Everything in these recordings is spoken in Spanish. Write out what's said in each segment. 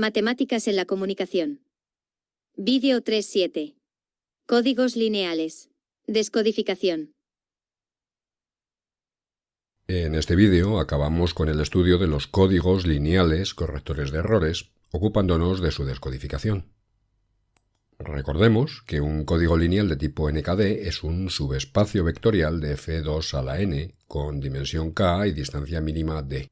Matemáticas en la comunicación. Vídeo 3.7. Códigos lineales. Descodificación. En este vídeo acabamos con el estudio de los códigos lineales correctores de errores, ocupándonos de su descodificación. Recordemos que un código lineal de tipo NKD es un subespacio vectorial de f2 a la n con dimensión k y distancia mínima d.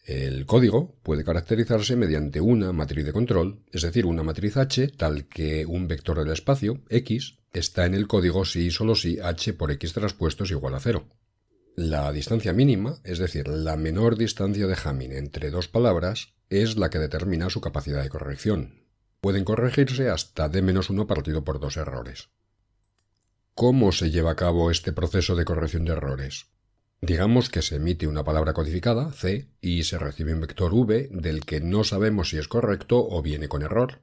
El código puede caracterizarse mediante una matriz de control, es decir, una matriz H tal que un vector del espacio, x, está en el código si y solo si h por x traspuesto es igual a 0. La distancia mínima, es decir, la menor distancia de Hamming entre dos palabras, es la que determina su capacidad de corrección. Pueden corregirse hasta d-1 partido por dos errores. ¿Cómo se lleva a cabo este proceso de corrección de errores? Digamos que se emite una palabra codificada, C, y se recibe un vector V del que no sabemos si es correcto o viene con error.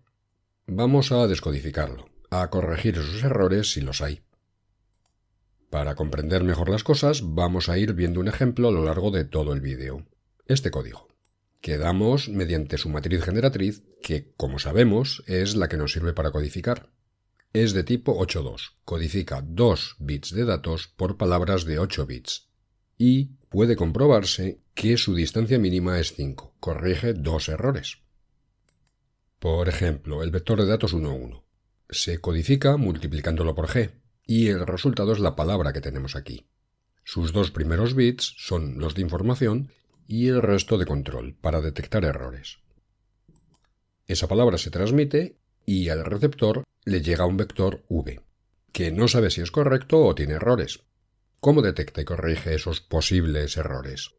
Vamos a descodificarlo, a corregir esos errores si los hay. Para comprender mejor las cosas, vamos a ir viendo un ejemplo a lo largo de todo el vídeo. Este código, que damos mediante su matriz generatriz, que, como sabemos, es la que nos sirve para codificar. Es de tipo 8.2, codifica 2 bits de datos por palabras de 8 bits. Y puede comprobarse que su distancia mínima es 5, corrige dos errores. Por ejemplo, el vector de datos 1,1. Se codifica multiplicándolo por g, y el resultado es la palabra que tenemos aquí. Sus dos primeros bits son los de información y el resto de control, para detectar errores. Esa palabra se transmite y al receptor le llega un vector v, que no sabe si es correcto o tiene errores. ¿Cómo detecta y corrige esos posibles errores?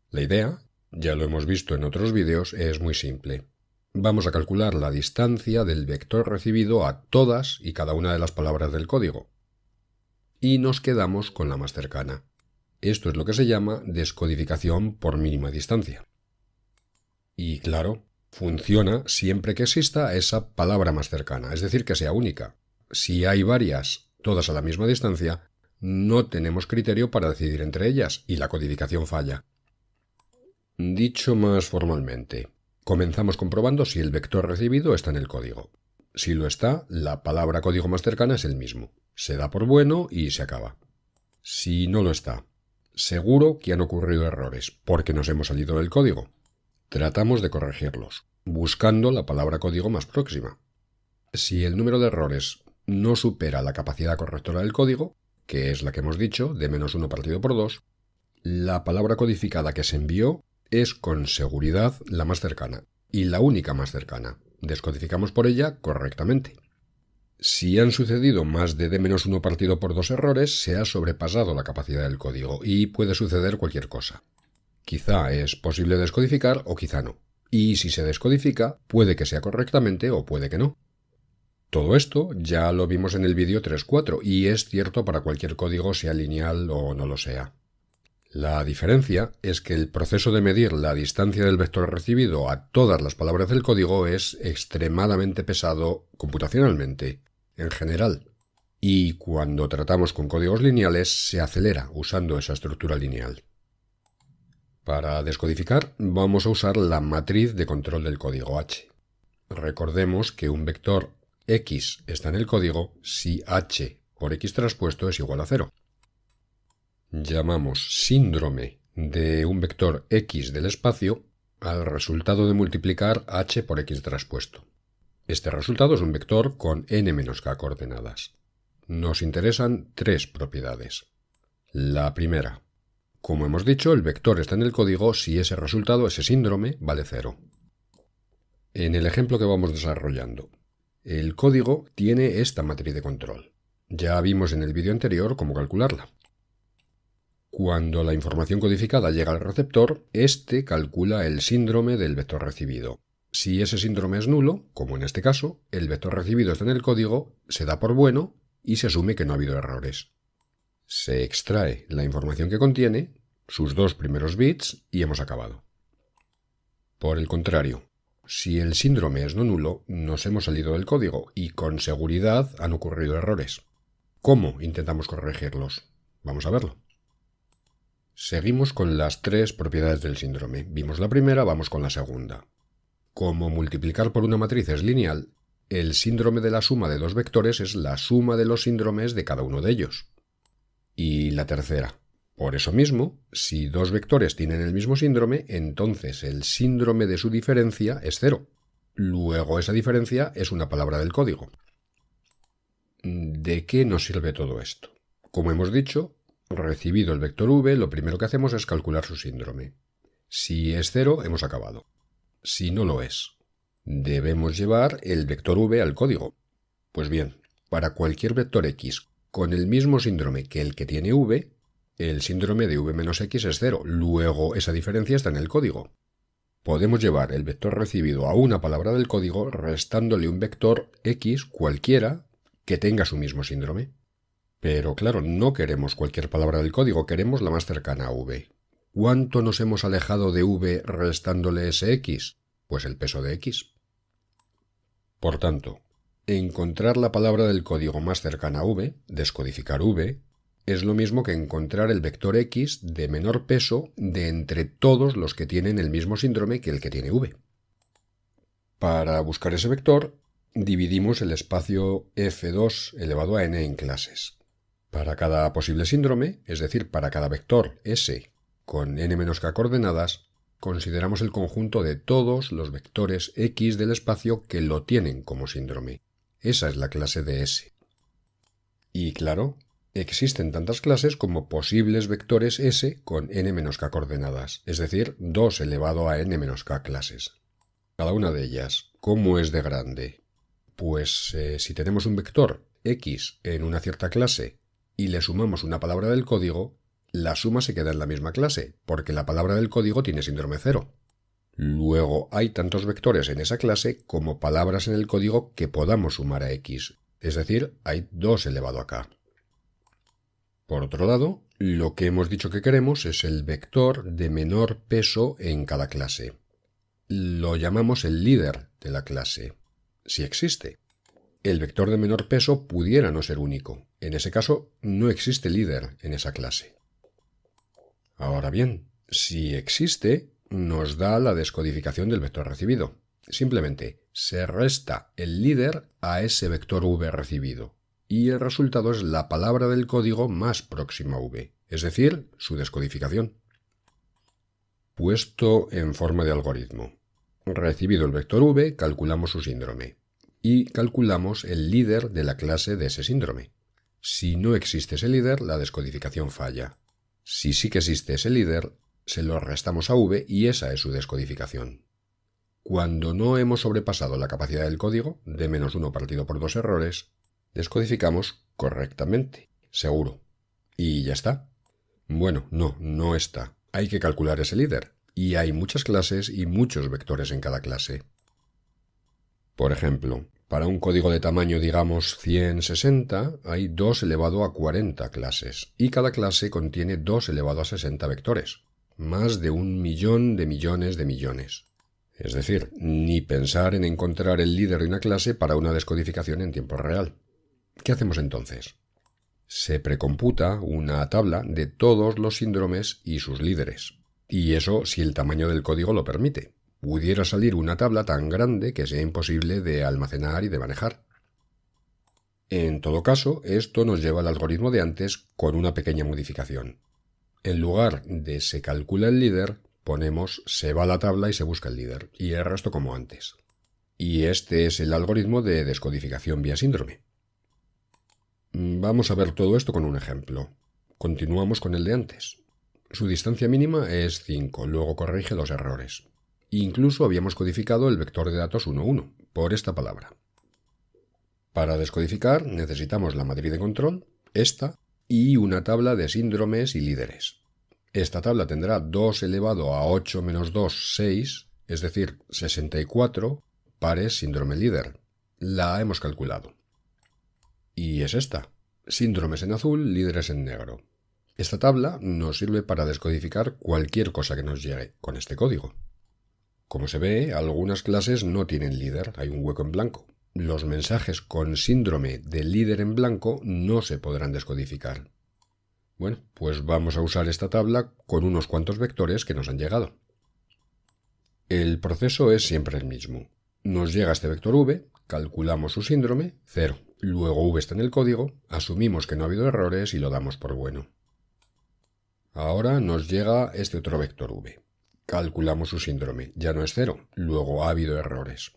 La idea, ya lo hemos visto en otros vídeos, es muy simple. Vamos a calcular la distancia del vector recibido a todas y cada una de las palabras del código. Y nos quedamos con la más cercana. Esto es lo que se llama descodificación por mínima distancia. Y claro, funciona siempre que exista esa palabra más cercana, es decir, que sea única. Si hay varias, todas a la misma distancia, no tenemos criterio para decidir entre ellas y la codificación falla. Dicho más formalmente, comenzamos comprobando si el vector recibido está en el código. Si lo está, la palabra código más cercana es el mismo. Se da por bueno y se acaba. Si no lo está, seguro que han ocurrido errores, porque nos hemos salido del código. Tratamos de corregirlos, buscando la palabra código más próxima. Si el número de errores no supera la capacidad correctora del código, que es la que hemos dicho, d-1 partido por 2, la palabra codificada que se envió es con seguridad la más cercana, y la única más cercana. Descodificamos por ella correctamente. Si han sucedido más de d-1 partido por 2 errores, se ha sobrepasado la capacidad del código, y puede suceder cualquier cosa. Quizá es posible descodificar o quizá no. Y si se descodifica, puede que sea correctamente o puede que no. Todo esto ya lo vimos en el vídeo 3.4 y es cierto para cualquier código, sea lineal o no lo sea. La diferencia es que el proceso de medir la distancia del vector recibido a todas las palabras del código es extremadamente pesado computacionalmente, en general. Y cuando tratamos con códigos lineales se acelera usando esa estructura lineal. Para descodificar vamos a usar la matriz de control del código H. Recordemos que un vector x está en el código si h por x traspuesto es igual a 0. Llamamos síndrome de un vector x del espacio al resultado de multiplicar h por x traspuesto. Este resultado es un vector con n-k coordenadas. Nos interesan tres propiedades. La primera, como hemos dicho, el vector está en el código si ese resultado, ese síndrome, vale 0. En el ejemplo que vamos desarrollando, el código tiene esta matriz de control. Ya vimos en el vídeo anterior cómo calcularla. Cuando la información codificada llega al receptor, éste calcula el síndrome del vector recibido. Si ese síndrome es nulo, como en este caso, el vector recibido está en el código, se da por bueno y se asume que no ha habido errores. Se extrae la información que contiene, sus dos primeros bits, y hemos acabado. Por el contrario, si el síndrome es no nulo, nos hemos salido del código y con seguridad han ocurrido errores. ¿Cómo intentamos corregirlos? Vamos a verlo. Seguimos con las tres propiedades del síndrome. Vimos la primera, vamos con la segunda. Como multiplicar por una matriz es lineal, el síndrome de la suma de dos vectores es la suma de los síndromes de cada uno de ellos. Y la tercera. Por eso mismo, si dos vectores tienen el mismo síndrome, entonces el síndrome de su diferencia es 0. Luego esa diferencia es una palabra del código. ¿De qué nos sirve todo esto? Como hemos dicho, recibido el vector v, lo primero que hacemos es calcular su síndrome. Si es 0, hemos acabado. Si no lo es, debemos llevar el vector v al código. Pues bien, para cualquier vector x con el mismo síndrome que el que tiene v, el síndrome de v menos x es 0. Luego esa diferencia está en el código. Podemos llevar el vector recibido a una palabra del código restándole un vector x cualquiera que tenga su mismo síndrome. Pero claro, no queremos cualquier palabra del código, queremos la más cercana a v. ¿Cuánto nos hemos alejado de v restándole ese x? Pues el peso de x. Por tanto, encontrar la palabra del código más cercana a v, descodificar v, es lo mismo que encontrar el vector x de menor peso de entre todos los que tienen el mismo síndrome que el que tiene v. Para buscar ese vector, dividimos el espacio f2 elevado a n en clases. Para cada posible síndrome, es decir, para cada vector s con n-k coordenadas, consideramos el conjunto de todos los vectores x del espacio que lo tienen como síndrome. Esa es la clase de S. Y claro, existen tantas clases como posibles vectores S con n-k coordenadas, es decir, 2 elevado a n-k clases. Cada una de ellas, ¿cómo es de grande? Pues si tenemos un vector x en una cierta clase y le sumamos una palabra del código, la suma se queda en la misma clase, porque la palabra del código tiene síndrome 0. Luego hay tantos vectores en esa clase como palabras en el código que podamos sumar a x, es decir, hay 2 elevado a k. Por otro lado, lo que hemos dicho que queremos es el vector de menor peso en cada clase. Lo llamamos el líder de la clase, si existe. El vector de menor peso pudiera no ser único. En ese caso, no existe líder en esa clase. Ahora bien, si existe, nos da la descodificación del vector recibido. Simplemente se resta el líder a ese vector v recibido, y el resultado es la palabra del código más próxima a v, es decir, su descodificación. Puesto en forma de algoritmo. Recibido el vector v, calculamos su síndrome, y calculamos el líder de la clase de ese síndrome. Si no existe ese líder, la descodificación falla. Si sí que existe ese líder, se lo restamos a v y esa es su descodificación. Cuando no hemos sobrepasado la capacidad del código, de -1 partido por 2 errores, descodificamos correctamente, seguro. Y ya está. Bueno, no está. Hay que calcular ese líder, y hay muchas clases y muchos vectores en cada clase. Por ejemplo, para un código de tamaño, digamos, 160, hay 2 elevado a 40 clases, y cada clase contiene 2 elevado a 60 vectores, más de 1.000.000 de millones de millones. Es decir, ni pensar en encontrar el líder de una clase para una descodificación en tiempo real. ¿Qué hacemos entonces? Se precomputa una tabla de todos los síndromes y sus líderes, y eso si el tamaño del código lo permite. Pudiera salir una tabla tan grande que sea imposible de almacenar y de manejar. En todo caso, esto nos lleva al algoritmo de antes con una pequeña modificación. En lugar de se calcula el líder, ponemos se va a la tabla y se busca el líder, y el resto como antes. Y este es el algoritmo de descodificación vía síndrome. Vamos a ver todo esto con un ejemplo. Continuamos con el de antes. Su distancia mínima es 5, luego corrige los errores. Incluso habíamos codificado el vector de datos 1,1, por esta palabra. Para descodificar necesitamos la matriz de control, esta, y una tabla de síndromes y líderes. Esta tabla tendrá 2 elevado a 8 menos 2, 6, es decir, 64 pares síndrome líder. La hemos calculado. Y es esta, síndromes en azul, líderes en negro. Esta tabla nos sirve para descodificar cualquier cosa que nos llegue con este código. Como se ve, algunas clases no tienen líder, hay un hueco en blanco. Los mensajes con síndrome de líder en blanco no se podrán descodificar. Bueno, pues vamos a usar esta tabla con unos cuantos vectores que nos han llegado. El proceso es siempre el mismo. Nos llega este vector v, calculamos su síndrome, 0. Luego v está en el código, asumimos que no ha habido errores y lo damos por bueno. Ahora nos llega este otro vector v. Calculamos su síndrome, ya no es 0, luego ha habido errores.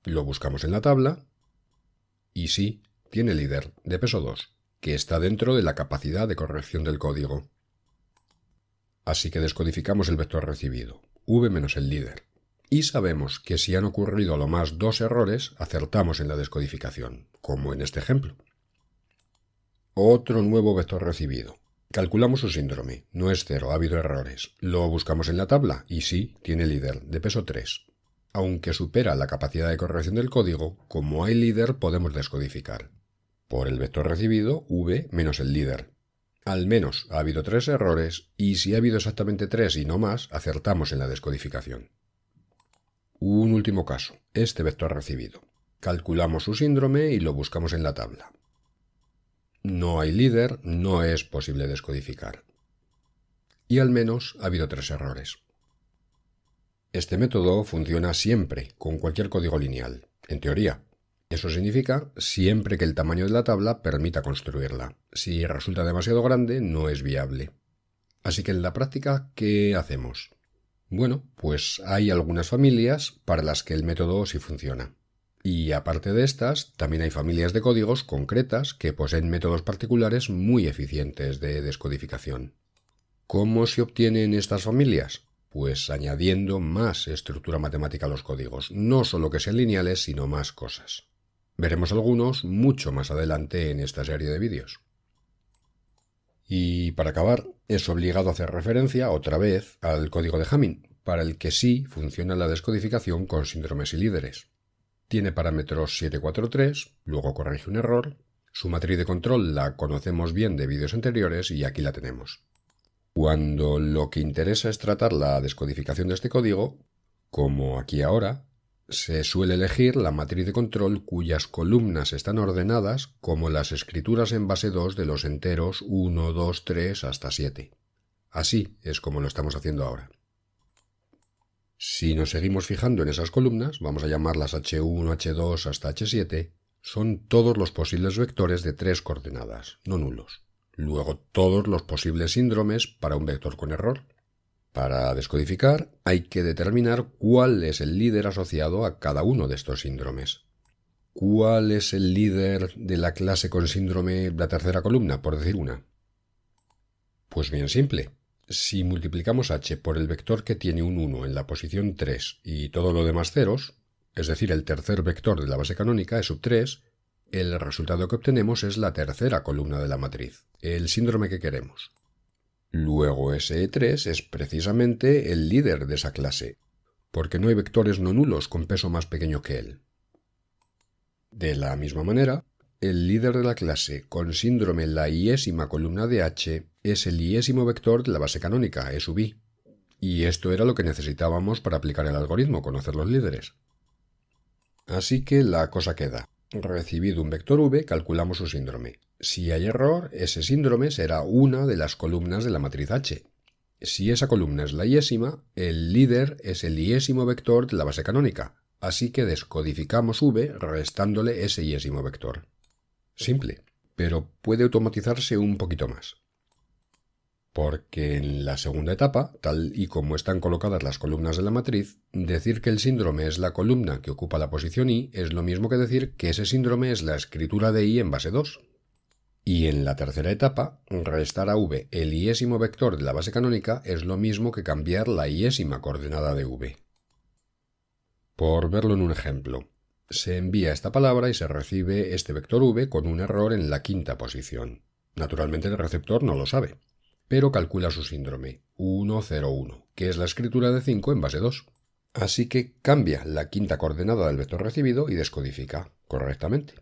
Lo buscamos en la tabla y sí, tiene líder de peso 2, que está dentro de la capacidad de corrección del código. Así que descodificamos el vector recibido, v menos el líder, y sabemos que si han ocurrido a lo más 2 errores, acertamos en la descodificación, como en este ejemplo. Otro nuevo vector recibido. Calculamos su síndrome, no es 0, ha habido errores. Lo buscamos en la tabla y sí, tiene líder de peso 3. Aunque supera la capacidad de corrección del código, como hay líder podemos descodificar. Por el vector recibido, v menos el líder. Al menos ha habido 3 errores y si ha habido exactamente 3 y no más, acertamos en la descodificación. Un último caso, este vector recibido. Calculamos su síndrome y lo buscamos en la tabla. No hay líder, no es posible descodificar. Y al menos ha habido 3 errores. Este método funciona siempre, con cualquier código lineal, en teoría. Eso significa siempre que el tamaño de la tabla permita construirla. Si resulta demasiado grande, no es viable. Así que en la práctica, ¿qué hacemos? Bueno, pues hay algunas familias para las que el método sí funciona. Y aparte de estas, también hay familias de códigos concretas que poseen métodos particulares muy eficientes de descodificación. ¿Cómo se obtienen estas familias? Pues añadiendo más estructura matemática a los códigos, no solo que sean lineales, sino más cosas. Veremos algunos mucho más adelante en esta serie de vídeos. Y para acabar, es obligado hacer referencia otra vez al código de Hamming, para el que sí funciona la descodificación con síndromes y líderes. Tiene parámetros 743, luego corrige un error. Su matriz de control la conocemos bien de vídeos anteriores y aquí la tenemos. Cuando lo que interesa es tratar la descodificación de este código, como aquí ahora, se suele elegir la matriz de control cuyas columnas están ordenadas como las escrituras en base 2 de los enteros 1, 2, 3 hasta 7. Así es como lo estamos haciendo ahora. Si nos seguimos fijando en esas columnas, vamos a llamarlas H1, H2 hasta H7, son todos los posibles vectores de 3 coordenadas, no nulos. Luego todos los posibles síndromes para un vector con error. Para descodificar hay que determinar cuál es el líder asociado a cada uno de estos síndromes. ¿Cuál es el líder de la clase con síndrome la tercera columna, por decir una? Pues bien simple. Si multiplicamos h por el vector que tiene un 1 en la posición 3 y todo lo demás ceros, es decir, el tercer vector de la base canónica es sub 3, el resultado que obtenemos es la tercera columna de la matriz, el síndrome que queremos. Luego ese E3 es precisamente el líder de esa clase, porque no hay vectores no nulos con peso más pequeño que él. De la misma manera, el líder de la clase con síndrome la iésima columna de h es el iésimo vector de la base canónica, E sub i. Y esto era lo que necesitábamos para aplicar el algoritmo, conocer los líderes. Así que la cosa queda. Recibido un vector v, calculamos su síndrome. Si hay error, ese síndrome será una de las columnas de la matriz H. Si esa columna es la iésima, el líder es el iésimo vector de la base canónica, así que descodificamos v restándole ese iésimo vector. Simple, pero puede automatizarse un poquito más. Porque en la segunda etapa, tal y como están colocadas las columnas de la matriz, decir que el síndrome es la columna que ocupa la posición i es lo mismo que decir que ese síndrome es la escritura de i en base 2. Y en la tercera etapa, restar a v el iésimo vector de la base canónica es lo mismo que cambiar la iésima coordenada de v. Por verlo en un ejemplo, se envía esta palabra y se recibe este vector v con un error en la quinta posición. Naturalmente el receptor no lo sabe, pero calcula su síndrome, 101, que es la escritura de 5 en base 2. Así que cambia la quinta coordenada del vector recibido y descodifica correctamente.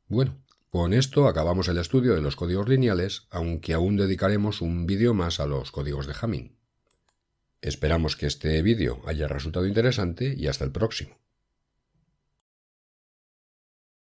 Bueno, con esto acabamos el estudio de los códigos lineales, aunque aún dedicaremos un vídeo más a los códigos de Hamming. Esperamos que este vídeo haya resultado interesante y hasta el próximo.